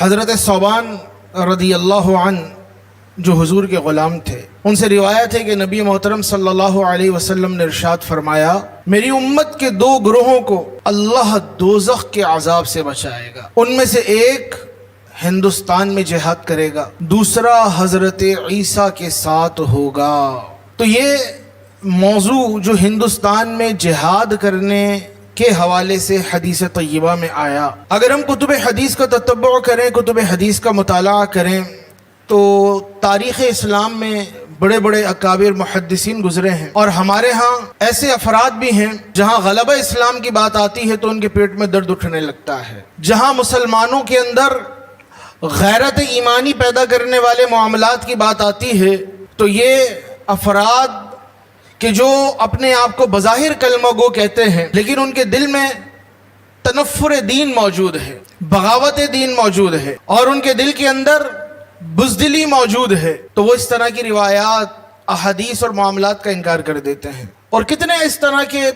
حضرت صوبان رضی اللہ عنہ جو حضور کے غلام تھے، ان سے روایت ہے کہ نبی محترم صلی اللہ علیہ وسلم نے ارشاد فرمایا، میری امت کے دو گروہوں کو اللہ دوزخ کے عذاب سے بچائے گا، ان میں سے ایک ہندوستان میں جہاد کرے گا، دوسرا حضرت عیسیٰ کے ساتھ ہوگا۔ تو یہ موضوع جو ہندوستان میں جہاد کرنے کے حوالے سے حدیث طیبہ میں آیا، اگر ہم کتب حدیث کا تتبع کریں، کتب حدیث کا مطالعہ کریں، تو تاریخ اسلام میں بڑے بڑے اکابر محدثین گزرے ہیں، اور ہمارے ہاں ایسے افراد بھی ہیں جہاں غلبہ اسلام کی بات آتی ہے تو ان کے پیٹ میں درد اٹھنے لگتا ہے، جہاں مسلمانوں کے اندر غیرت ایمانی پیدا کرنے والے معاملات کی بات آتی ہے تو یہ افراد کہ جو اپنے آپ کو بظاہر کلمہ گو کہتے ہیں لیکن ان کے دل میں تنفر دین موجود ہے، بغاوت دین موجود ہے، اور ان کے دل کے اندر بزدلی موجود ہے، تو وہ اس طرح کی روایات، احادیث اور معاملات کا انکار کر دیتے ہیں۔ اور کتنے اس طرح کے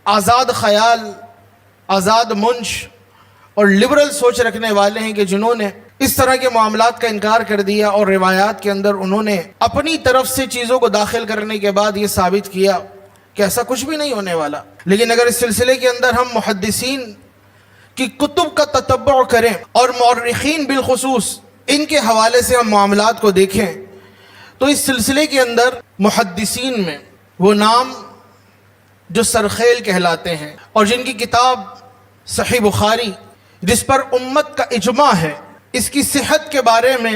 آزاد خیال، آزاد منش اور لبرل سوچ رکھنے والے ہیں کہ جنہوں نے اس طرح کے معاملات کا انکار کر دیا اور روایات کے اندر انہوں نے اپنی طرف سے چیزوں کو داخل کرنے کے بعد یہ ثابت کیا کہ ایسا کچھ بھی نہیں ہونے والا۔ لیکن اگر اس سلسلے کے اندر ہم محدثین کی کتب کا تتبع کریں اور مورخین بالخصوص ان کے حوالے سے ہم معاملات کو دیکھیں تو اس سلسلے کے اندر محدثین میں وہ نام جو سرخیل کہلاتے ہیں اور جن کی کتاب صحیح بخاری جس پر امت کا اجماع ہے، اس کی صحت کے بارے میں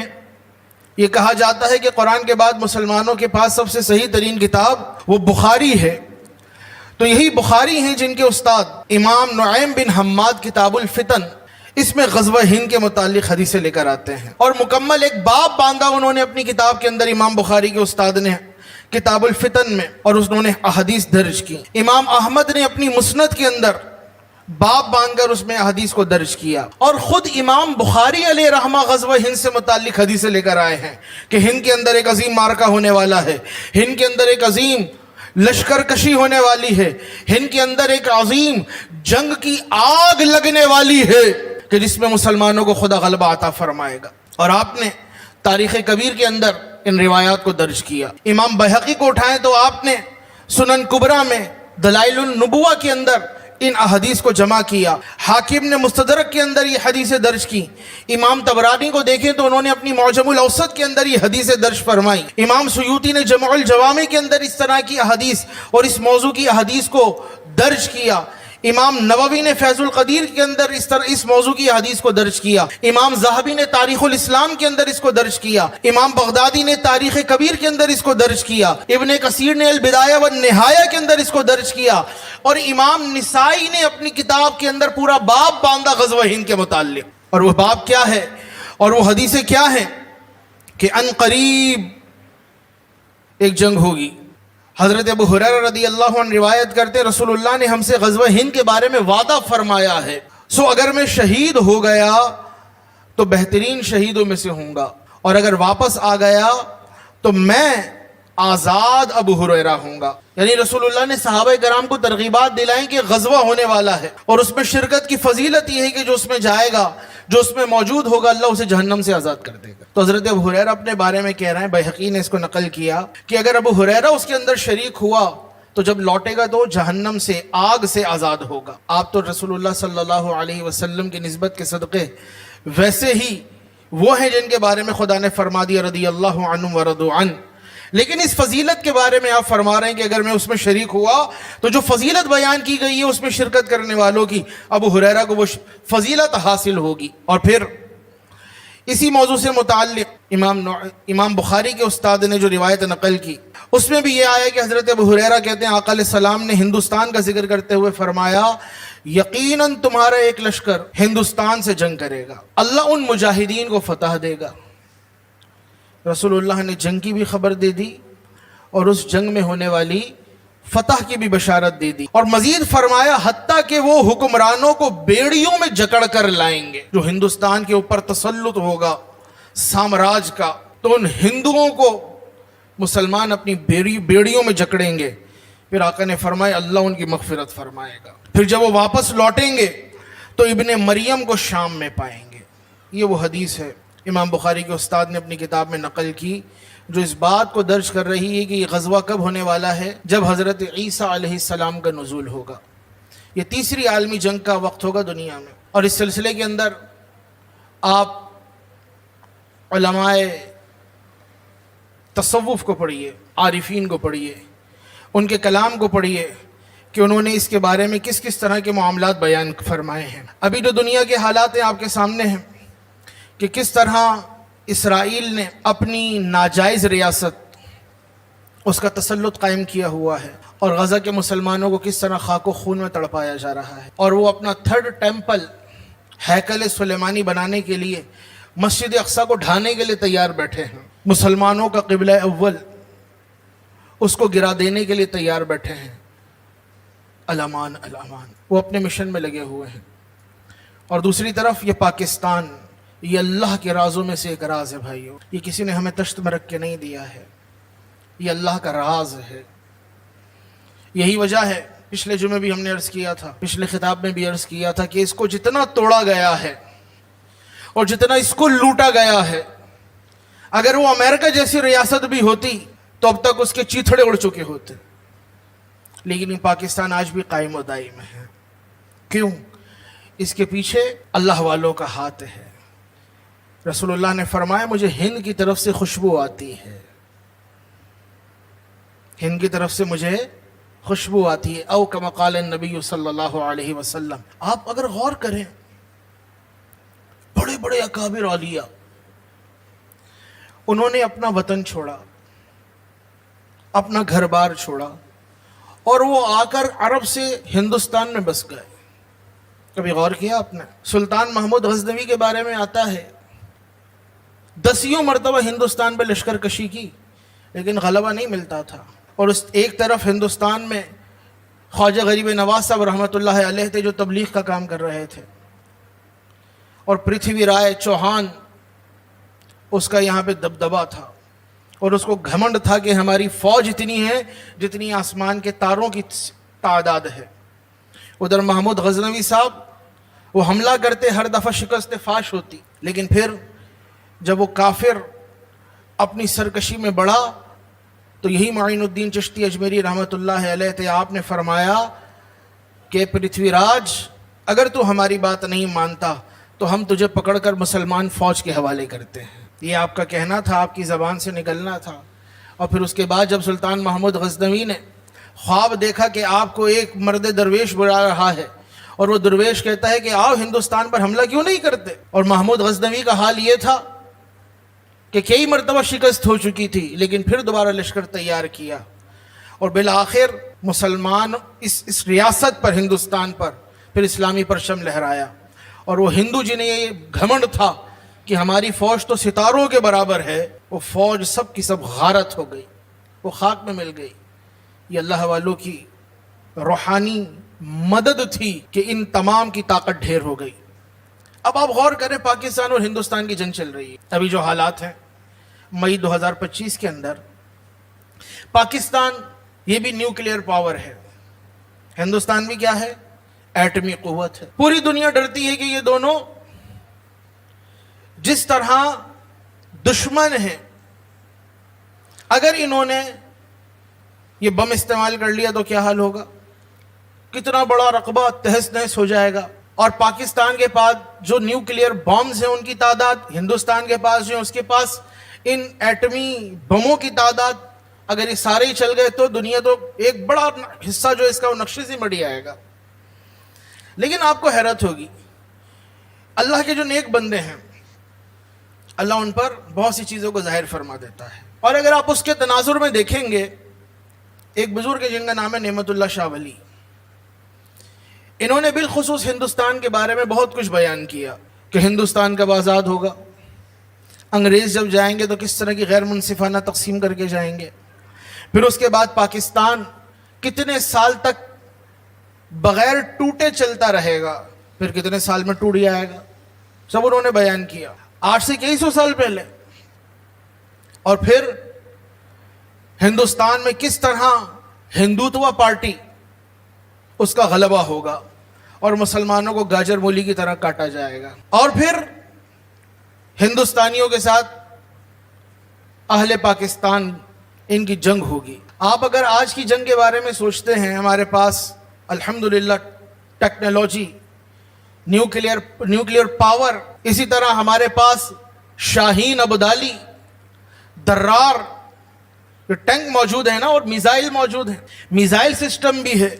یہ کہا جاتا ہے کہ قرآن کے بعد مسلمانوں کے پاس سب سے صحیح ترین کتاب وہ بخاری ہے، تو یہی بخاری ہیں جن کے استاد امام نعیم بن حماد کتاب الفتن، اس میں غزوہ ہند کے متعلق حدیثیں لے کر آتے ہیں، اور مکمل ایک باب باندھا انہوں نے اپنی کتاب کے اندر امام بخاری کے استاد نے کتاب الفتن میں، اور انہوں نے احادیث درج کی۔ امام احمد نے اپنی مسند کے اندر باب باندھ کر اس میں حدیث کو درج کیا، اور خود امام بخاری علیہ رحمہ غزوہ ہند سے متعلق حدیثیں لے کر آئے ہیں کہ ہند کے اندر ایک عظیم مارکہ ہونے والا ہے، ہند کے اندر ایک عظیم لشکر کشی ہونے والی ہے، ہند کے اندر ایک عظیم جنگ کی آگ لگنے والی ہے کہ جس میں مسلمانوں کو خدا غلبہ عطا فرمائے گا، اور آپ نے تاریخ کبیر کے اندر ان روایات کو درج کیا۔ امام بہقی کو اٹھائیں تو آپ نے سنن کبریٰ میں دلائل النبوہ کے اندر ان احادیث کو جمع کیا، حاکم نے مستدرک کے اندر یہ حدیثیں درج کی، امام طبرانی کو دیکھیں تو انہوں نے اپنی معجم الاوسط کے اندر یہ حدیثیں درج فرمائی، امام سیوطی نے جمع الجوامع کے اندر اس طرح کی احادیث اور اس موضوع کی احادیث کو درج کیا، امام نووی نے فیض القدیر کے اندر اس موضوع کی حدیث کو درج کیا، امام ذہبی نے تاریخ الاسلام کے اندر اس کو درج کیا، امام بغدادی نے تاریخ کبیر کے اندر اس کو درج کیا، ابن کثیر نے البدایہ والنہایہ کے اندر اس کو درج کیا، اور امام نسائی نے اپنی کتاب کے اندر پورا باب باندھا غزوہ ہند کے متعلق۔ اور وہ باب کیا ہے اور وہ حدیثیں کیا ہیں کہ ان قریب ایک جنگ ہوگی۔ حضرت ابو ہریرہ رضی اللہ عنہ روایت کرتے رسول اللہ نے ہم سے غزوہ ہند کے بارے میں وعدہ فرمایا ہے، سو اگر میں شہید ہو گیا تو بہترین شہیدوں میں سے ہوں گا، اور اگر واپس آ گیا تو میں آزاد ابو ہریرہ ہوں گا۔ یعنی رسول اللہ نے صحابہ کرام کو ترغیبات دلائیں کہ غزوہ ہونے والا ہے، اور اس میں شرکت کی فضیلت یہ ہے کہ جو اس میں جائے گا، جو اس میں موجود ہوگا، اللہ اسے جہنم سے آزاد کر دے گا۔ تو حضرت ابو ہریرہ اپنے بارے میں کہہ رہے ہیں، بہقی نے اس کو نقل کیا کہ اگر ابو ہریرہ اس کے اندر شریک ہوا تو جب لوٹے گا تو جہنم سے، آگ سے آزاد ہوگا۔ آپ تو رسول اللہ صلی اللہ علیہ وسلم کی نسبت کے صدقے ویسے ہی وہ ہیں جن کے بارے میں خدا نے فرما دیا رضی اللہ عنہم ورضوا عنہ، لیکن اس فضیلت کے بارے میں آپ فرما رہے ہیں کہ اگر میں اس میں شریک ہوا تو جو فضیلت بیان کی گئی ہے اس میں شرکت کرنے والوں کی، ابو ہریرہ کو وہ فضیلت حاصل ہوگی۔ اور پھر اسی موضوع سے متعلق امام بخاری کے استاد نے جو روایت نقل کی اس میں بھی یہ آیا کہ حضرت ابو ہریرہ کہتے ہیں آقا علیہ السلام نے ہندوستان کا ذکر کرتے ہوئے فرمایا، یقیناً تمہارا ایک لشکر ہندوستان سے جنگ کرے گا، اللہ ان مجاہدین کو فتح دے گا۔ رسول اللہ نے جنگ کی بھی خبر دے دی اور اس جنگ میں ہونے والی فتح کی بھی بشارت دے دی، اور مزید فرمایا حتیٰ کہ وہ حکمرانوں کو بیڑیوں میں جکڑ کر لائیں گے۔ جو ہندوستان کے اوپر تسلط ہوگا سامراج کا تو ان ہندوؤں کو مسلمان اپنی بیڑیوں میں جکڑیں گے۔ پھر آقا نے فرمایا اللہ ان کی مغفرت فرمائے گا۔ پھر جب وہ واپس لوٹیں گے تو ابن مریم کو شام میں پائیں گے، یہ وہ حدیث ہے امام بخاری کے استاد نے اپنی کتاب میں نقل کی جو اس بات کو درج کر رہی ہے کہ یہ غزوہ کب ہونے والا ہے؟ جب حضرت عیسیٰ علیہ السلام کا نزول ہوگا۔ یہ تیسری عالمی جنگ کا وقت ہوگا دنیا میں، اور اس سلسلے کے اندر آپ علماء تصوف کو پڑھیے، عارفین کو پڑھیے، ان کے کلام کو پڑھیے کہ انہوں نے اس کے بارے میں کس کس طرح کے معاملات بیان فرمائے ہیں۔ ابھی جو دنیا کے حالات ہیں آپ کے سامنے ہیں کہ کس طرح اسرائیل نے اپنی ناجائز ریاست اس کا تسلط قائم کیا ہوا ہے، اور غزہ کے مسلمانوں کو کس طرح خاک و خون میں تڑپایا جا رہا ہے، اور وہ اپنا تھرڈ ٹیمپل ہیکل سلیمانی بنانے کے لیے، مسجد اقصیٰ کو ڈھانے کے لیے تیار بیٹھے ہیں، مسلمانوں کا قبلہ اول اس کو گرا دینے کے لیے تیار بیٹھے ہیں۔ الامان الامان، وہ اپنے مشن میں لگے ہوئے ہیں۔ اور دوسری طرف یہ پاکستان، یہ اللہ کے رازوں میں سے ایک راز ہے بھائیو، یہ کسی نے ہمیں تشت میں رکھ کے نہیں دیا ہے، یہ اللہ کا راز ہے۔ یہی وجہ ہے، پچھلے جمعے بھی ہم نے عرض کیا تھا، پچھلے خطاب میں بھی عرض کیا تھا کہ اس کو جتنا توڑا گیا ہے اور جتنا اس کو لوٹا گیا ہے، اگر وہ امریکہ جیسی ریاست بھی ہوتی تو اب تک اس کے چیتھڑے اڑ چکے ہوتے، لیکن یہ پاکستان آج بھی قائم و دائم ہے۔ کیوں؟ اس کے پیچھے اللہ والوں کا ہاتھ ہے۔ رسول اللہ نے فرمایا مجھے ہند کی طرف سے خوشبو آتی ہے، ہند کی طرف سے مجھے خوشبو آتی ہے، او کما قال النبی صلی اللہ علیہ وسلم۔ آپ اگر غور کریں، بڑے بڑے اکابر اولیاء انہوں نے اپنا وطن چھوڑا، اپنا گھر بار چھوڑا، اور وہ آ کر عرب سے ہندوستان میں بس گئے۔ کبھی غور کیا آپ نے؟ سلطان محمود غزنوی کے بارے میں آتا ہے 10 مرتبہ ہندوستان پہ لشکر کشی کی، لیکن غلبہ نہیں ملتا تھا، اور اس ایک طرف ہندوستان میں خواجہ غریب نواز صاحب رحمۃ اللہ علیہ تھے جو تبلیغ کا کام کر رہے تھے، اور پرتھوی رائے چوہان اس کا یہاں پہ دبدبا تھا، اور اس کو گھمنڈ تھا کہ ہماری فوج اتنی ہے جتنی آسمان کے تاروں کی تعداد ہے۔ ادھر محمود غزنوی صاحب وہ حملہ کرتے، ہر دفعہ شکست فاش ہوتی، لیکن پھر جب وہ کافر اپنی سرکشی میں بڑھا تو یہی معین الدین چشتی اجمیری رحمۃ اللہ علیہ تھے، آپ نے فرمایا کہ پرتھوی راج اگر تو ہماری بات نہیں مانتا تو ہم تجھے پکڑ کر مسلمان فوج کے حوالے کرتے ہیں۔ یہ آپ کا کہنا تھا، آپ کی زبان سے نکلنا تھا۔ اور پھر اس کے بعد جب سلطان محمود غزنوی نے خواب دیکھا کہ آپ کو ایک مرد درویش بلا رہا ہے، اور وہ درویش کہتا ہے کہ آؤ ہندوستان پر حملہ کیوں نہیں کرتے، اور محمود غزنوی کا حال یہ تھا کہ کئی مرتبہ شکست ہو چکی تھی، لیکن پھر دوبارہ لشکر تیار کیا، اور بالآخر مسلمان اس ریاست پر، ہندوستان پر پھر اسلامی پرچم لہرایا۔ اور وہ ہندو جنہیں یہ گھمنڈ تھا کہ ہماری فوج تو ستاروں کے برابر ہے، وہ فوج سب کی سب غارت ہو گئی، وہ خاک میں مل گئی۔ یہ اللہ والوں کی روحانی مدد تھی کہ ان تمام کی طاقت ڈھیر ہو گئی۔ اب آپ غور کریں، پاکستان اور ہندوستان کی جنگ چل رہی ہے، ابھی جو حالات ہیں مئی 2025 کے اندر، پاکستان یہ بھی نیوکلیئر پاور ہے، ہندوستان بھی کیا ہے؟ ایٹمی قوت ہے۔ پوری دنیا ڈرتی ہے کہ یہ دونوں جس طرح دشمن ہیں، اگر انہوں نے یہ بم استعمال کر لیا تو کیا حال ہوگا، کتنا بڑا رقبہ تہس نہس ہو جائے گا۔ اور پاکستان کے پاس جو نیوکلیئر بمز ہیں ان کی تعداد، ہندوستان کے پاس جو ہے اس کے پاس ان ایٹمی بموں کی تعداد، اگر یہ سارے ہی چل گئے تو دنیا تو ایک بڑا حصہ جو اس کا وہ نقشے سے مڑ آئے گا۔ لیکن آپ کو حیرت ہوگی، اللہ کے جو نیک بندے ہیں اللہ ان پر بہت سی چیزوں کو ظاہر فرما دیتا ہے، اور اگر آپ اس کے تناظر میں دیکھیں گے، ایک بزرگ جن کا نام ہے نعمت اللہ شاہ ولی، انہوں نے بالخصوص ہندوستان کے بارے میں بہت کچھ بیان کیا کہ ہندوستان کب آزاد ہوگا، انگریز جب جائیں گے تو کس طرح کی غیر منصفانہ تقسیم کر کے جائیں گے، پھر اس کے بعد پاکستان کتنے سال تک بغیر ٹوٹے چلتا رہے گا، پھر کتنے سال میں ٹوٹ جائے گا، سب انہوں نے بیان کیا آج سے کئی سو سال پہلے۔ اور پھر ہندوستان میں کس طرح ہندوتوا پارٹی اس کا غلبہ ہوگا اور مسلمانوں کو گاجر مولی کی طرح کاٹا جائے گا، اور پھر हिंदुस्तानियों के साथ अहले पाकिस्तान इनकी जंग होगी। आप अगर आज की जंग के बारे में सोचते हैं, हमारे पास अल्हम्दुलिल्लाह टेक्नोलॉजी, न्यूक्लियर पावर, इसी तरह हमारे पास शाहीन अब्दाली, दर्रार टैंक मौजूद है ना, और मिसाइल मौजूद है। मिसाइल सिस्टम भी है,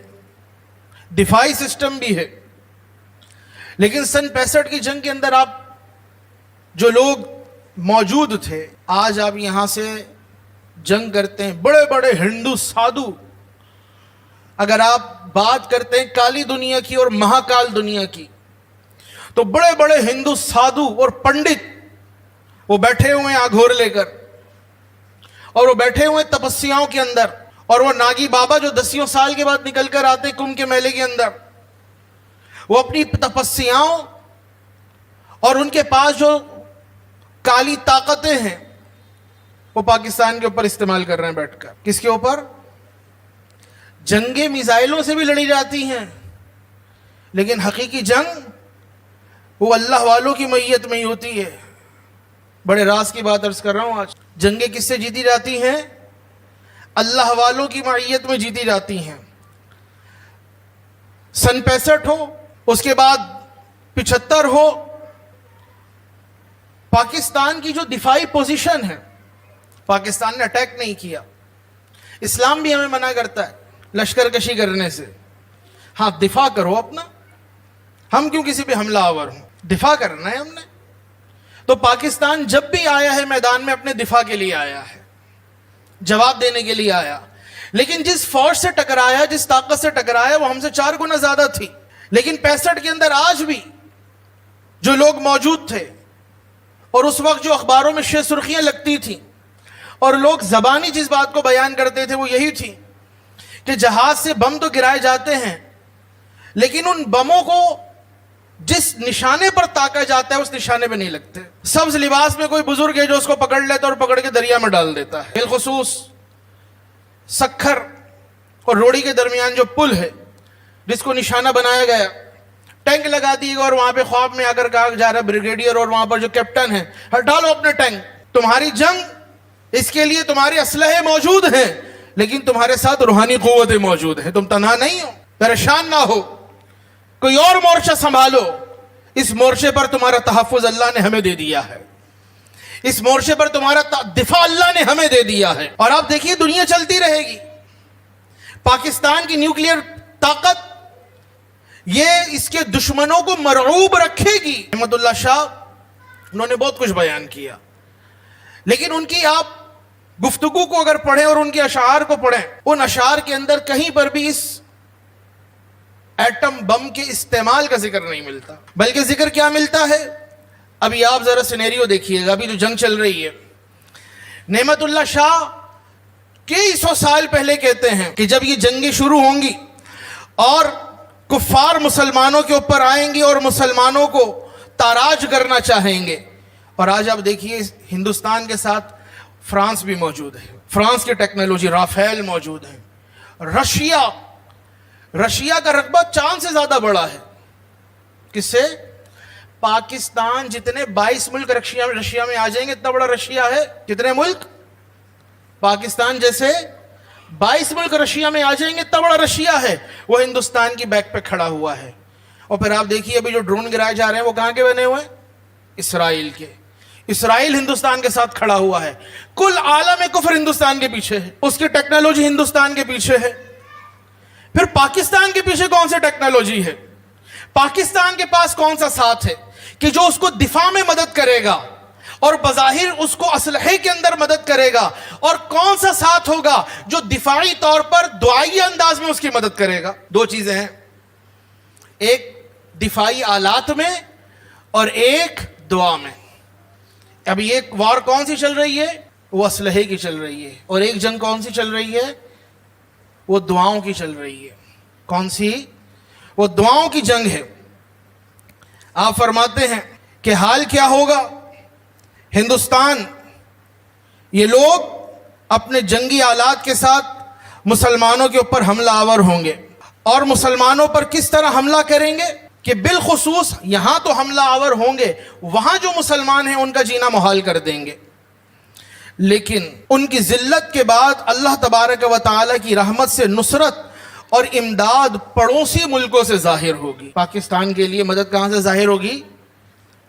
दिफाई सिस्टम भी है। लेकिन सन 65 की जंग के अंदर आप जो लोग मौजूद थे, आज आप यहां से जंग करते हैं, बड़े बड़े हिंदू साधु, अगर आप बात करते हैं काली दुनिया की और महाकाल दुनिया की, तो बड़े बड़े हिंदू साधु और पंडित वो बैठे हुए हैं आघोर लेकर, और वो बैठे हुए तपस्याओं के अंदर, और वो नागी बाबा जो 10 साल के बाद निकल कर आते कुंभ के मेले के अंदर, वो अपनी तपस्याओं और उनके पास जो काली ताकतें हैं वो पाकिस्तान के ऊपर इस्तेमाल कर रहे हैं बैठकर। किसके ऊपर? जंगे मिसाइलों से भी लड़ी जाती हैं, लेकिन हकीकी जंग वो अल्लाह वालों की मैयत में ही होती है। बड़े राज की बात अर्ज कर रहा हूं आज। जंगे किससे जीती जाती हैं? अल्लाह वालों की मैयत में जीती जाती हैं। सन 65 हो, उसके बाद 75 हो, पाकिस्तान की जो दिफाई पोजीशन है, पाकिस्तान ने अटैक नहीं किया। इस्लाम भी हमें मना करता है लश्कर कशी करने से। हाँ, दिफा करो अपना, हम क्यों किसी पे हमला आवर हूं, दिफा करना है हमने। तो पाकिस्तान जब भी आया है मैदान में अपने दिफा के लिए आया है, जवाब देने के लिए आया। लेकिन जिस फौज से टकराया, जिस ताकत से टकराया, वो हमसे 4 गुना ज्यादा थी। लेकिन 65 के अंदर आज भी जो लोग मौजूद थे, और उस वक्त जो अखबारों में शे सुर्खियां लगती थी और लोग जबानी जिस बात को बयान करते थे, वो यही थी कि जहाज से बम तो गिराए जाते हैं, लेकिन उन बमों को जिस निशाने पर ताका जाता है उस निशाने पे नहीं लगते। सब्ज लिबास में कोई बुजुर्ग है जो उसको पकड़ लेता है और पकड़ के दरिया में डाल देता है। बिलखुसूस सखर और रोड़ी के दरमियान जो पुल है जिसको निशाना बनाया गया, टैंक लगा दिएगा और वहां पे ख्वाब में आकर कहा जा रहा है ब्रिगेडियर और वहां पर जो कैप्टन है, हटा लो अपने टैंक, तुम्हारी जंग, इसके लिए तुम्हारे असलहे मौजूद हैं, लेकिन तुम्हारे साथ रूहानी कुव्वतें मौजूद हैं। तुम तन्हा नहीं हो, परेशान ना हो, कोई और मोर्चा संभालो। इस मोर्चे पर तुम्हारा तहफ्फुज अल्लाह ने हमें दे दिया है, इस मोर्चे पर तुम्हारा दिफा अल्लाह ने हमें दे दिया है। और आप देखिए दुनिया चलती रहेगी। पाकिस्तान की न्यूक्लियर ताकत ये इसके दुश्मनों को मरऊब रखेगी। अहमदुल्ला शाह, उन्होंने बहुत कुछ बयान किया, लेकिन उनकी आप गुफ्तगू को अगर पढ़ें और उनके अशार को पढ़ें, उन अशार के अंदर कहीं पर भी इस एटम बम के इस्तेमाल का जिक्र नहीं मिलता। बल्कि जिक्र क्या मिलता है? अभी आप जरा सिनेरियो देखिएगा, अभी जो जंग चल रही है, नेमतुल्लाह शाह कई 100 साल पहले कहते हैं कि जब ये जंगें शुरू होंगी और कुफ्फार मुसलमानों के ऊपर आएंगे और मुसलमानों को ताराज करना चाहेंगे। और आज आप देखिए हिंदुस्तान के साथ फ्रांस भी मौजूद है, फ्रांस की टेक्नोलॉजी राफेल मौजूद है। रशिया का रकबा चांद से ज्यादा बड़ा है। किससे? पाकिस्तान जितने 22 मुल्क रशिया में आ जाएंगे, इतना बड़ा रशिया है। कितने मुल्क? पाकिस्तान जैसे 22 मुल्क रशिया में आ जाएंगे, इतना बड़ा रशिया है। वो हिंदुस्तान की बैक पे खड़ा हुआ है। और फिर आप देखिए अभी जो ड्रोन गिराए जा रहे हैं वो कहां के बने हुए हैं? इसराइल के। इसराइल हिंदुस्तान के साथ खड़ा हुआ है। कुल आलम कुफ्र हिंदुस्तान के पीछे है, उसकी टेक्नोलॉजी हिंदुस्तान के पीछे है। फिर पाकिस्तान के पीछे कौन सी टेक्नोलॉजी है? पाकिस्तान के पास कौन सा साथ है कि जो उसको दिफा में मदद करेगा और बज़ाहिर उसको असलहे के अंदर मदद करेगा? और कौन सा साथ होगा जो दिफाई तौर पर दुआई अंदाज में उसकी मदद करेगा? 2 चीजें हैं, एक दिफाई आलात में और एक दुआ में। अभी एक वार कौन सी चल रही है? वो असलहे की चल रही है। और एक जंग कौन सी चल रही है? वो दुआओं की चल रही है। कौन सी? वो दुआओं की जंग है। आप फरमाते हैं कि हाल क्या होगा? हिंदुस्तान, ये लोग अपने जंगी आलात के साथ मुसलमानों के ऊपर हमला आवर होंगे। और मुसलमानों पर किस तरह हमला करेंगे کہ بالخصوص یہاں تو حملہ آور ہوں گے، وہاں جو مسلمان ہیں ان کا جینا محال کر دیں گے، لیکن ان کی ذلت کے بعد اللہ تبارک و تعالی کی رحمت سے نصرت اور امداد پڑوسی ملکوں سے ظاہر ہوگی۔ پاکستان کے لیے مدد کہاں سے ظاہر ہوگی؟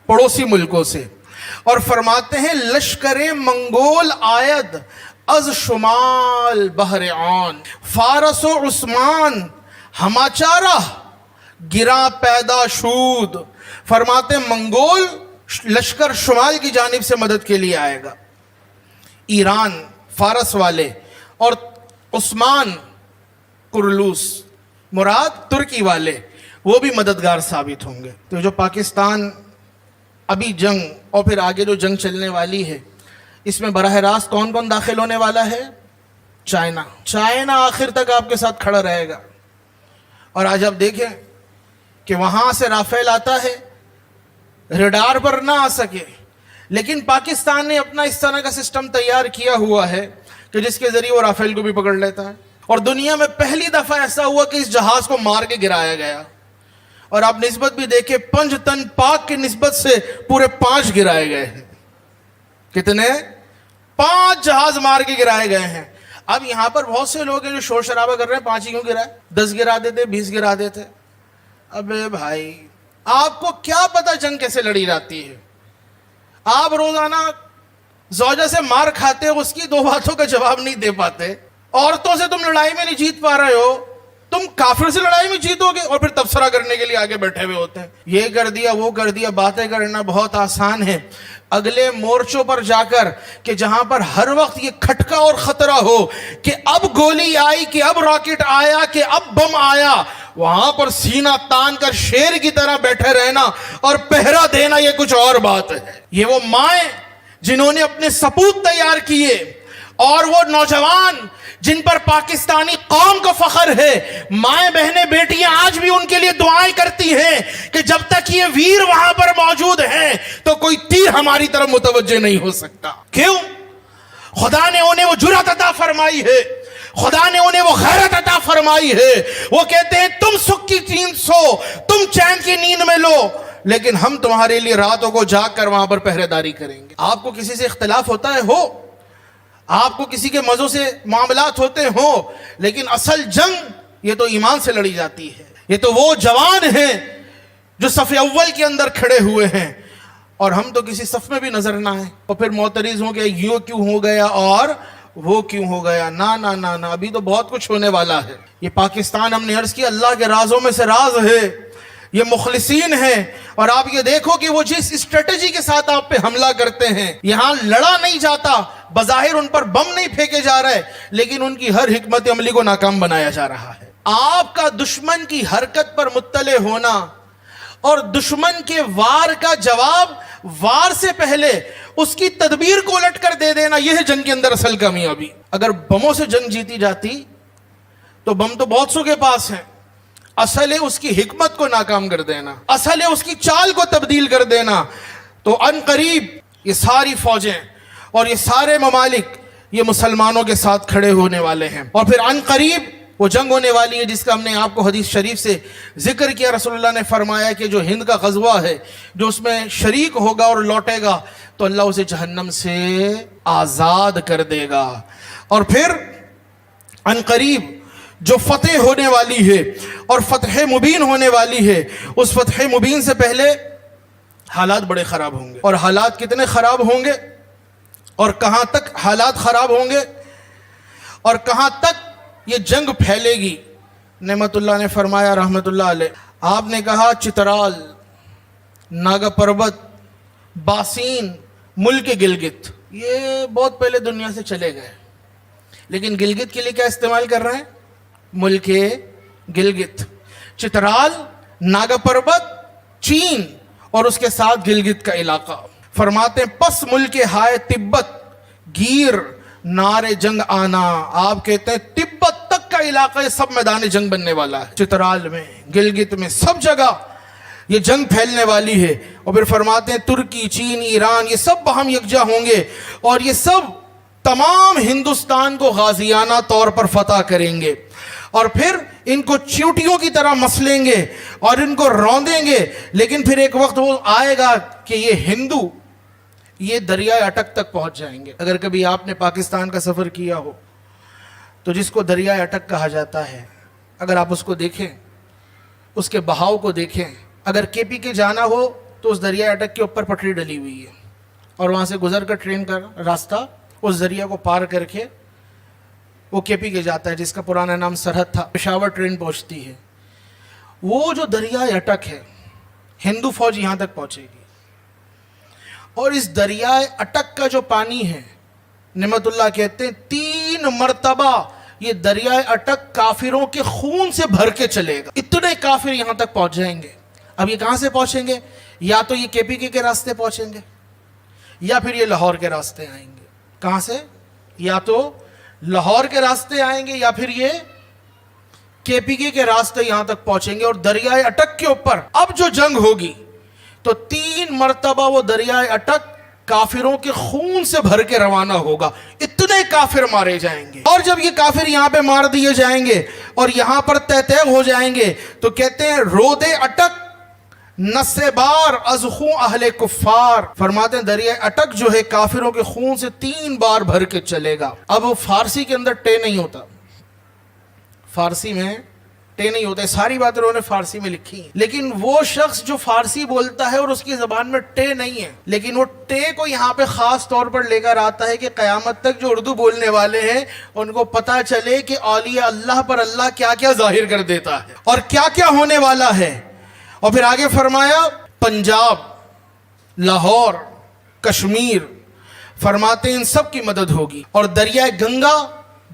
پڑوسی ملکوں سے۔ اور فرماتے ہیں لشکر منگول آید از شمال بحر عان، فارس و عثمان ہماچارہ گرا پیدا شود۔ فرماتے ہیں منگول لشکر شمال کی جانب سے مدد کے لیے آئے گا، ایران فارس والے اور عثمان کرلوس مراد ترکی والے وہ بھی مددگار ثابت ہوں گے۔ تو جو پاکستان ابھی جنگ اور پھر آگے جو جنگ چلنے والی ہے، اس میں براہ راست کون کون داخل ہونے والا ہے؟ چائنا۔ چائنا آخر تک آپ کے ساتھ کھڑا رہے گا۔ اور آج آپ دیکھیں کہ وہاں سے رافیل آتا ہے، ریڈار پر نہ آ سکے، لیکن پاکستان نے اپنا اس طرح کا سسٹم تیار کیا ہوا ہے کہ جس کے ذریعے وہ رافیل کو بھی پکڑ لیتا ہے۔ اور دنیا میں پہلی دفعہ ایسا ہوا کہ اس جہاز کو مار کے گرایا گیا، اور آپ نسبت بھی دیکھیں 5 ٹن پاک کی نسبت سے پورے 5 گرائے گئے ہیں۔ کتنے؟ 5 جہاز مار کے گرائے گئے ہیں۔ اب یہاں پر بہت سے لوگ ہیں جو شور شرابہ کر رہے ہیں 5 ہی کیوں گرائے، 10 گرا دیتے، 20 گرا دیتے۔ ابے بھائی آپ کو کیا پتا جنگ کیسے لڑی جاتی ہے؟ آپ روزانہ زوجہ سے مار کھاتے ہو، اس کی 2 باتوں کا جواب نہیں دے پاتے۔ عورتوں سے تم لڑائی میں نہیں جیت پا رہے ہو، تم کافر سے لڑائی میں جیتو گے، اور پھر تبصرہ کرنے کے لیے آگے بیٹھے ہوئے ہوتے ہیں، یہ کر دیا وہ کر دیا۔ باتیں کرنا بہت آسان ہے، اگلے مورچوں پر جا کر کہ جہاں پر ہر وقت یہ کھٹکا اور خطرہ ہو کہ اب گولی آئی، کہ اب راکٹ آیا، کہ اب بم آیا، وہاں پر سینہ تان کر شیر کی طرح بیٹھے رہنا اور پہرا دینا، یہ کچھ اور بات ہے۔ یہ وہ مائیں جنہوں نے اپنے سپوت تیار کیے، اور وہ نوجوان جن پر پاکستانی قوم کو فخر ہے، مائیں بہنیں بیٹیاں آج بھی ان کے لیے دعائیں کرتی ہیں کہ جب تک یہ ویر وہاں پر موجود ہیں تو کوئی تیر ہماری طرف متوجہ نہیں ہو سکتا۔ کیوں؟ خدا نے انہیں وہ جرأت عطا فرمائی ہے، خدا نے انہیں وہ غیرت عطا فرمائی ہے۔ وہ کہتے ہیں تم سکھ کی نیند سو، تم چین کی نیند میں لو، لیکن ہم تمہارے لیے راتوں کو جاگ کر وہاں پر پہرے داری کریں گے۔ آپ کو کسی سے اختلاف ہوتا ہے، ہو، آپ کو کسی کے مزوں سے معاملات ہوتے ہوں، لیکن اصل جنگ یہ تو ایمان سے لڑی جاتی ہے۔ یہ تو وہ جوان ہیں جو صف اول کے اندر کھڑے ہوئے ہیں، اور ہم تو کسی صف میں بھی نظر نہ آئے، اور پھر معترض ہوں کہ یوں کیوں ہو گیا اور وہ کیوں ہو گیا۔ نہ نہ نہ نہ، ابھی تو بہت کچھ ہونے والا ہے۔ یہ پاکستان، ہم نے عرض کیا، اللہ کے رازوں میں سے راز ہے، یہ مخلصین ہیں۔ اور آپ یہ دیکھو کہ وہ جس اسٹریٹجی کے ساتھ آپ پہ حملہ کرتے ہیں، یہاں لڑا نہیں جاتا، بظاہر ان پر بم نہیں پھینکے جا رہے، لیکن ان کی ہر حکمت عملی کو ناکام بنایا جا رہا ہے۔ آپ کا دشمن کی حرکت پر مطلع ہونا اور دشمن کے وار کا جواب وار سے پہلے اس کی تدبیر کو الٹ کر دے دینا، یہ ہے جنگ کے اندر اصل کامیابی۔ اگر بموں سے جنگ جیتی جاتی تو بم تو بہت سو کے پاس ہیں، اصل ہے اس کی حکمت کو ناکام کر دینا، اصل ہے اس کی چال کو تبدیل کر دینا۔ تو ان قریب یہ ساری فوجیں اور یہ سارے ممالک یہ مسلمانوں کے ساتھ کھڑے ہونے والے ہیں، اور پھر ان قریب وہ جنگ ہونے والی ہے جس کا ہم نے آپ کو حدیث شریف سے ذکر کیا۔ رسول اللہ نے فرمایا کہ جو ہند کا غزوہ ہے، جو اس میں شریک ہوگا اور لوٹے گا تو اللہ اسے جہنم سے آزاد کر دے گا۔ اور پھر ان قریب جو فتح ہونے والی ہے اور فتح مبین ہونے والی ہے، اس فتح مبین سے پہلے حالات بڑے خراب ہوں گے۔ اور حالات کتنے خراب ہوں گے اور کہاں تک حالات خراب ہوں گے اور کہاں تک یہ جنگ پھیلے گی؟ نعمت اللہ نے فرمایا رحمت اللہ علیہ، آپ نے کہا چترال، ناگا پربت، باسین، ملک گلگت، یہ بہت پہلے دنیا سے چلے گئے، لیکن گلگت کے لیے کیا استعمال کر رہے ہیں؟ ملک گلگت۔ چترال، ناگا پربت، چین اور اس کے ساتھ گلگت کا علاقہ۔ فرماتے ہیں پس ملک ہائے تبت گیر نار جنگ آنا۔ آپ کہتے ہیں تبت تک کا علاقہ یہ سب میدان جنگ بننے والا ہے، چترال میں، گلگت میں، سب جگہ یہ جنگ پھیلنے والی ہے۔ اور پھر فرماتے ہیں ترکی، چین، ایران، یہ سب باہم یکجا ہوں گے اور یہ سب تمام ہندوستان کو غازیانہ طور پر فتح کریں گے۔ اور پھر इनको चींटियों की तरह मसलेंगे और इनको रौंदेंगे, लेकिन फिर एक वक्त वो आएगा कि ये हिंदू ये दरियाए अटक तक पहुंच जाएंगे। अगर कभी आपने पाकिस्तान का सफ़र किया हो तो जिसको दरियाए अटक कहा जाता है, अगर आप उसको देखें, उसके बहाव को देखें, अगर केपी के जाना हो तो उस दरियाए अटक के ऊपर पटरी डली हुई है और वहाँ से गुजर कर ट्रेन का रास्ता उस दरिया को पार करके वो केपी के जाता है, जिसका पुराना नाम सरहद था। पेशावर ट्रेन पहुँचती है। वो जो दरियाए अटक है, हिंदू फौज यहाँ तक पहुँचेगी और इस दरियाए अटक का जो पानी है, निमतुल्लाह कहते हैं 3 मरतबा ये दरियाए अटक काफिरों के खून से भर के चलेगा। इतने काफिर यहाँ तक पहुँच जाएंगे। अब ये कहाँ से पहुँचेंगे? या तो ये केपीके के रास्ते पहुँचेंगे या फिर ये लाहौर के रास्ते आएंगे। कहाँ से? या तो लाहौर के रास्ते आएंगे या फिर ये केपीके के रास्ते यहां तक पहुंचेंगे। और दरियाए अटक के ऊपर अब जो जंग होगी तो 3 मरतबा वो दरियाए अटक काफिरों के खून से भर के रवाना होगा। इतने काफिर मारे जाएंगे और जब ये काफिर यहां पे मार दिए जाएंगे और यहां पर तहतह हो जाएंगे तो कहते हैं रोदे अटक नस्सेबार अज़खू अहले कुफ़ार, फरमाते हैं दरिया अटक जो है काफिरों के खून से 3 बार भर के चलेगा। अब फारसी के अंदर टे नहीं होता, फारसी में टे नहीं होता, सारी बातें उन्होंने फारसी में लिखी हैं। लेकिन वो शख्स जो फारसी बोलता है और उसकी ज़बान में टे नहीं है, लेकिन वो टे को यहाँ पे ख़ास तौर पर लेकर आता है कि क़यामत तक जो उर्दू बोलने वाले हैं उनको पता चले कि औलिया अल्लाह पर अल्लाह क्या क्या जाहिर कर देता है और क्या क्या होने वाला है। और फिर आगे फरमाया पंजाब, लाहौर, कश्मीर, फरमाते इन सब की मदद होगी और दरियाए गंगा,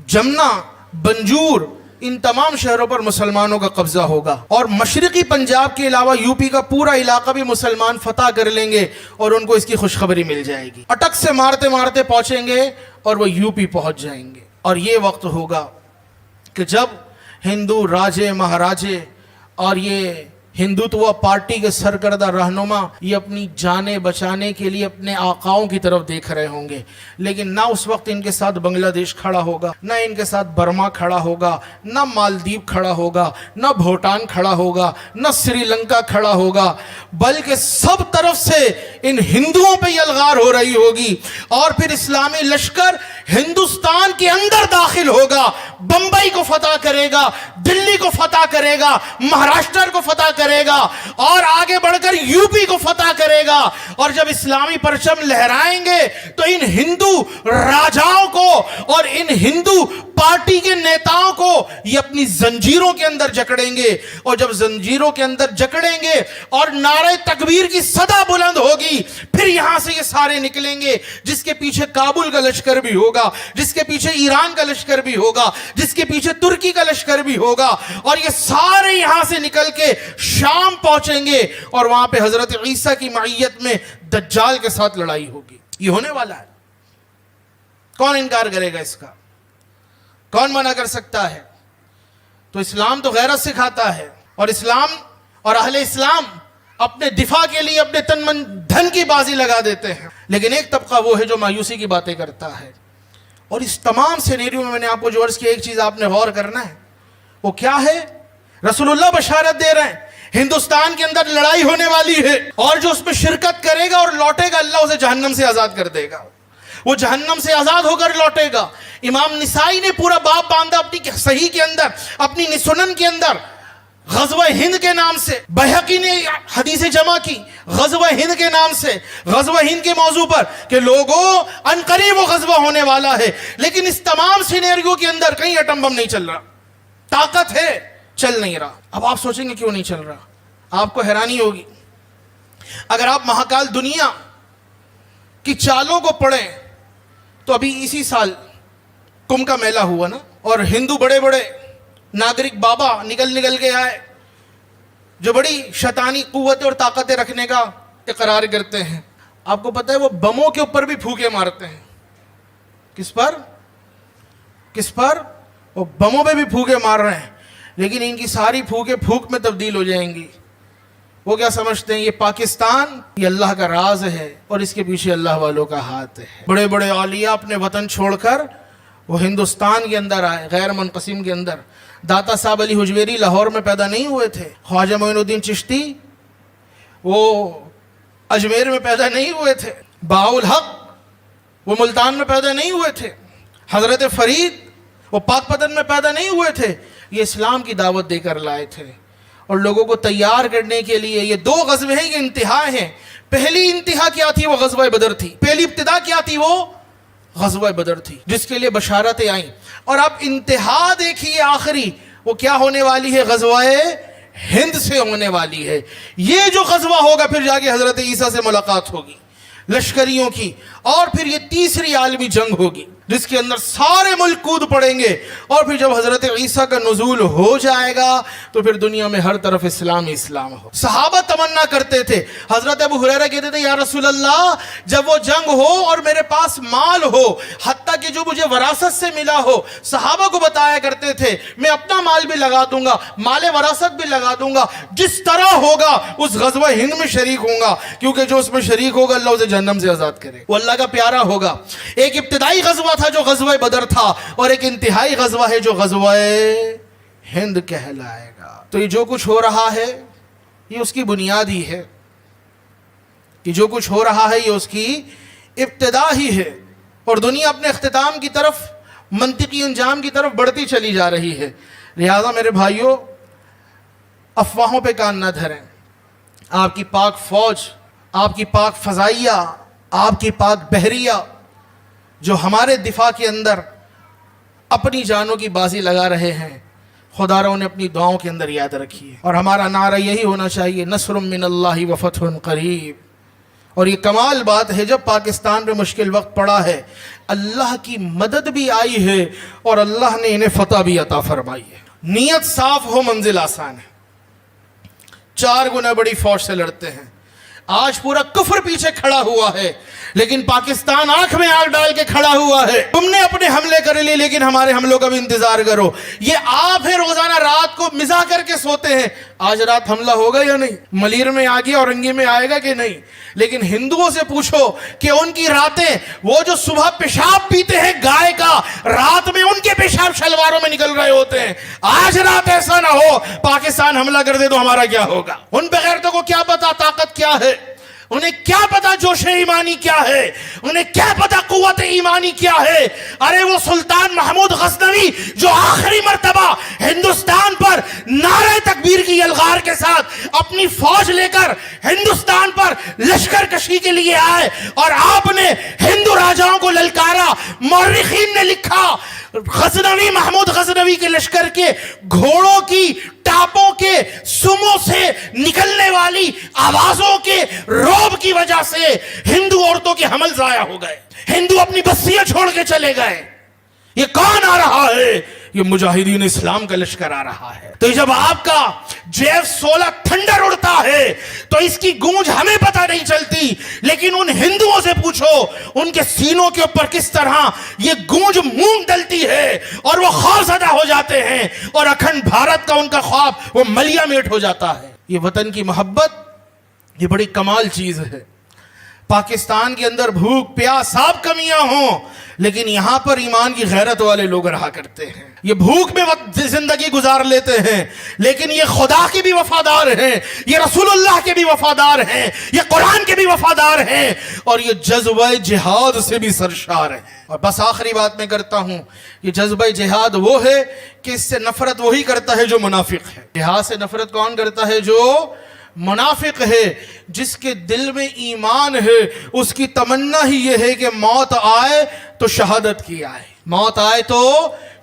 जमुना, बंजूर, इन तमाम शहरों पर मुसलमानों का कब्जा होगा और मशरकी पंजाब के अलावा यूपी का पूरा इलाका भी मुसलमान फतह कर लेंगे और उनको इसकी खुशखबरी मिल जाएगी। अटक से मारते मारते पहुंचेंगे और वो यूपी पहुंच जाएंगे। और ये वक्त होगा कि जब हिंदू राजे महाराजे और ये हिंदुत्व पार्टी के सरकर्दा रहनुमा ये अपनी जानें बचाने के लिए अपने आकाओं की तरफ देख रहे होंगे, लेकिन ना उस वक्त इनके साथ बांग्लादेश खड़ा होगा, ना इनके साथ बर्मा खड़ा होगा, ना मालदीव खड़ा होगा, ना भूटान खड़ा होगा, ना श्रीलंका खड़ा होगा, बल्कि सब तरफ से इन हिंदुओं पे यलगार हो रही होगी। और फिर इस्लामी लश्कर हिंदुस्तान के अंदर दाखिल होगा, बंबई को फतह करेगा, दिल्ली को फतह करेगा, महाराष्ट्र को फतह करेगा और आगे बढ़कर यूपी को फतह करेगा। और जब इस्लामी परचम लहराएंगे तो इन हिंदू राजाओं को और इन हिंदू पार्टी के नेताओं को ये अपनी जंजीरों के अंदर जकड़ेंगे। और जब जंजीरों के अंदर जकड़ेंगे और नारे तकबीर की सदा बुलंद होगी, फिर यहां से ये सारे निकलेंगे, जिसके पीछे काबुल का लश्कर भी होगा, जिसके पीछे ईरान का लश्कर भी होगा, जिसके पीछे तुर्की का लश्कर भी होगा, और ये सारे यहां से निकल के शाम पहुंचेंगे और वहां पे हजरत ईसा की मईयत में दज्जाल के साथ लड़ाई होगी। ये होने वाला है। कौन इनकार करेगा इसका? कौन मना कर सकता है? तो इस्लाम तो गैरत सिखाता है और इस्लाम और अहले इस्लाम अपने दिफा के लिए अपने तन मन धन की बाजी लगा देते हैं। लेकिन एक तबका वो है जो मायूसी की बातें करता है। और इस तमाम सिनेरियो में मैंने आपको जो अर्ज किया, एक चीज आपने गौर करना है, वो क्या है? रसूलुल्लाह बशारत दे रहे हैं हिंदुस्तान के अंदर लड़ाई होने वाली है और जो उसमें शिरकत करेगा और लौटेगा, अल्लाह उसे जहन्नम से आजाद कर देगा। वो जहन्नम से आजाद होकर लौटेगा। इमाम निसाई ने पूरा बाब बांधा अपनी सही के अंदर, अपनी सुनन के अंदर, ग़ज़वा हिंद के नाम से। बैहक़ी ने हदीसें जमा की ग़ज़वा हिंद के नाम से, ग़ज़वा हिंद के मौजू पर कि लोगों अनकरीब वो ग़ज़वा होने वाला है। लेकिन इस तमाम सिनेरियो के अंदर कहीं एटम बम नहीं चल रहा, ताकत है, चल नहीं रहा। अब आप सोचेंगे क्यों नहीं चल रहा? आपको हैरानी होगी। अगर आप महाकाल दुनिया की चालों को पढ़ें तो अभी इसी साल कुंभ का मेला हुआ ना, और हिंदू बड़े बड़े नागरिक बाबा निकल के आए जो बड़ी शैतानी कुव्वतें और ताकतें रखने का इकरार करते हैं। आपको पता है वो बमों के ऊपर भी फूके मारते हैं। किस पर? किस पर? वो बमों पे भी फूके मार रहे हैं, लेकिन इनकी सारी फूके फूक में तब्दील हो जाएंगी। वो क्या समझते हैं? ये पाकिस्तान ये अल्लाह का राज है और इसके पीछे अल्लाह वालों का हाथ है। बड़े बड़े औलिया अपने वतन छोड़कर वो हिंदुस्तान के अंदर आए, गैर मुनक़सिम के अंदर। दाता साहब अली हुजवेरी लाहौर में पैदा नहीं हुए थे, ख्वाजा मोइनुद्दीन चिश्ती वो अजमेर में पैदा नहीं हुए थे, बाउल हक वो मुल्तान में पैदा नहीं हुए थे, हज़रत फरीद वो पाकपतन में पैदा नहीं हुए थे। ये इस्लाम की दावत देकर लाए थे और लोगों को तैयार करने के लिए ये दो ग़ज़वे हैं, ये इंतहा हैं। पहली इंतहा क्या थी? वो ग़ज़वा बदर थी। पहली इब्तिदा क्या थी? वो ग़ज़वा बदर थी जिसके लिए बशारतें आईं। और अब इंतहा देखिए आखिरी, वो क्या होने वाली है? ग़ज़वा हिंद से होने वाली है। ये जो ग़ज़वा होगा फिर जाके हज़रत ईसा से मुलाकात होगी लश्करियों की, और फिर ये तीसरी आलमी जंग होगी जिसके अंदर सारे मुल्क कूद पड़ेंगे। और फिर जब हज़रत ईसा का नुज़ूल हो जाएगा तो फिर दुनिया में हर तरफ इस्लाम ही इस्लाम हो। सहाबा तमन्ना करते थे, हज़रत अबू हुरैरा कहते थे या रसूल अल्लाह जब वो जंग हो और मेरे पास माल हो, हत्ता कि जो मुझे वरासत से मिला हो, सहाबा को बताया करते थे मैं अपना माल भी लगा दूंगा, माल वरासत भी लगा दूंगा, जिस तरह होगा उस ग़ज़वा हिंद में शरीक होगा, क्योंकि जो उसमें शरीक होगा अल्लाह उसे जहन्नम से आज़ाद करे, वो अल्लाह का प्यारा होगा। एक इब्तिदाई ग़ज़वा था जो ग़ज़वा बदर था, और एक इंतहाई ग़ज़वा है जो ग़ज़वा हिंद कहलाएगा। तो ये जो कुछ हो रहा है ये उसकी बुनियाद ही है, कि जो कुछ हो रहा है ये उसकी इब्तिदा ही है, और दुनिया अपने इख्तिताम की तरफ, मंतिकी अंजाम की तरफ बढ़ती चली जा रही है। लिहाजा मेरे भाइयों, अफवाहों पे कान न धरें। आपकी पाक फौज, आपकी पाक फ़ज़ाइया, आपकी पाक बहरिया जो हमारे दिफा के अंदर अपनी जानों की बाजी लगा रहे हैं, खुदारा उन्हें अपनी दुआओं के अंदर याद रखिए। और हमारा नारा यही होना चाहिए, नस्रुम मिनल्लाहि व फतहुन करीब। और ये कमाल बात है, जब पाकिस्तान पे मुश्किल वक्त पड़ा है अल्लाह की मदद भी आई है और अल्लाह ने इन्हें फतह भी अता फरमाई है। नीयत साफ हो मंजिल आसान है। 4 गुना बड़ी फौज से लड़ते हैं, आज पूरा कुफ्र पीछे खड़ा हुआ है, लेकिन पाकिस्तान आंख में आग डाल के खड़ा हुआ है। तुमने अपने हमले कर लिए, लेकिन हमारे हमलों का भी इंतजार करो। ये आप है रोजाना रात को मिज़ा करके सोते हैं, आज रात हमला होगा या नहीं, मलीर में आ गया, औरंगी में आएगा कि नहीं। लेकिन हिंदुओं से पूछो कि उनकी रातें, वो जो सुबह पेशाब पीते हैं गाय का, रात में उनके पेशाब शलवारों में निकल रहे होते हैं। आज रात ऐसा ना हो पाकिस्तान हमला कर दे तो हमारा क्या होगा। उन बेगैरतों को क्या पता ताकत क्या है, उन्हें क्या पता जोश ईमानी क्या है, उन्हें क्या पता कुव्वत ईमानी क्या है। अरे वो सुल्तान महमूद गज़नवी जो आखिरी मर्तबा हिंदुस्तान पर नारे तकबीर की यलगार के साथ अपनी फौज लेकर हिंदुस्तान पर लश्कर कशी के लिए आए, और आपने हिंदू राजाओं को ललकारा। मौर्रिखीन ने लिखा गज़नवी महमूद गज़नवी के लश्कर के घोड़ों की टापों के सुमों से निकलने वाली आवाजों के रौब की वजह से हिंदू औरतों के हमल जाया हो गए, हिंदू अपनी बस्तियां छोड़ के चले गए। ये कौन आ रहा है? ये मुजाहिदीन इस्लाम का लश्कर आ रहा है। तो जब आपका JF-16 थंडर उड़ता है तो इसकी गूंज हमें पता नहीं चलती, लेकिन उन हिंदुओं से पूछो उनके सीनों के ऊपर किस तरह ये गूंज मूंग डलती है और वो खौफजदा हो जाते हैं, और अखंड भारत का उनका ख्वाब वो मलिया मेट हो जाता है। ये वतन की मोहब्बत ये बड़ी कमाल चीज है। पाकिस्तान के अंदर भूख प्यास सब कमियां हों, लेकिन यहां पर ईमान की गैरत वाले लोग रहा करते हैं। ये भूख में जिंदगी गुजार लेते हैं, लेकिन ये खुदा के भी वफादार हैं, ये रसूलुल्लाह के भी वफादार हैं, ये कुरान के भी वफादार हैं, और ये जज्बा जिहाद से भी सरशार हैं। और बस आखिरी बात मैं करता हूं, ये जज्बा जिहाद वो है कि इससे नफरत वही करता है जो मुनाफिक है। जिहाद से नफरत कौन करता है? जो मुनाफिक है, जिसके दिल में ईमान है, उसकी तमन्ना ही यह है कि मौत आए तो शहादत की आए, मौत आए तो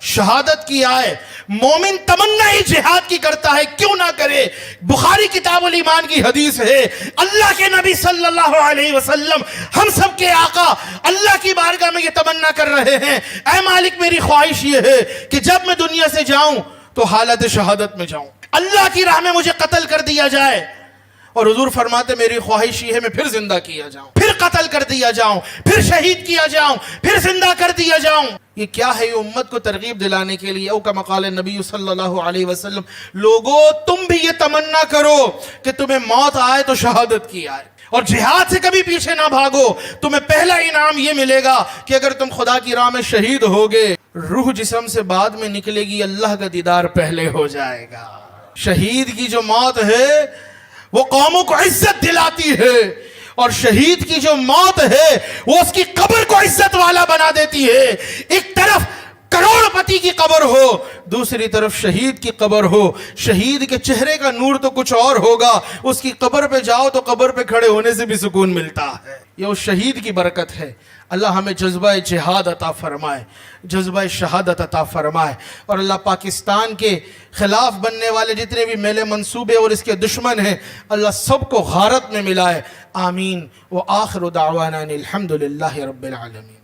शहादत की आए। मोमिन तमन्ना ही जिहाद की करता है, क्यों ना करे। बुखारी किताबुल ईमान की हदीस है, अल्लाह के नबी सल्लल्लाहु अलैहि वसल्लम हम सब के आका अल्लाह की बारगाह में ये तमन्ना कर रहे हैं, ऐ मालिक मेरी ख्वाहिश ये है कि जब मैं दुनिया से जाऊं तो हालत शहादत में जाऊं, अल्लाह की राह में मुझे कत्ल कर दिया जाए। और हुजूर फरमाते मेरी ख्वाहिश ये है मैं फिर जिंदा किया जाऊं, फिर कत्ल कर दिया जाऊं, फिर शहीद किया जाऊं, फिर जिंदा कर दिया जाऊं। ये क्या है? ये उम्मत को तरगीब दिलाने के लिए। औ कमा क़ाल नबी सल्लल्लाहु अलैहि वसल्लम, लोगों तुम भी ये तमन्ना करो कि तुम्हें मौत आए तो शहादत की आए, और जिहाद से कभी पीछे ना भागो। तुम्हें पहला इनाम ये मिलेगा कि अगर तुम खुदा की राह में शहीद होगे روح جسم سے بعد میں نکلے گی، اللہ کا دیدار پہلے ہو جائے گا۔ شہید کی جو موت ہے وہ قوموں کو عزت دلاتی ہے، اور شہید کی جو موت ہے وہ اس کی قبر کو عزت والا بنا دیتی ہے۔ ایک طرف کروڑ پتی کی قبر ہو، دوسری طرف شہید کی قبر ہو، شہید کے چہرے کا نور تو کچھ اور ہوگا، اس کی قبر پہ جاؤ تو قبر پہ کھڑے ہونے سے بھی سکون ملتا ہے۔ یہ اس شہید کی برکت ہے۔ اللہ ہمیں جذبہ جہاد عطا فرمائے، جذبہ شہادت عطا فرمائے، اور اللہ پاکستان کے خلاف بننے والے جتنے بھی میلے منصوبے اور اس کے دشمن ہیں، اللہ سب کو غارت میں ملائے، آمین۔ وآخر دعوانا الحمدللہ رب العالمین۔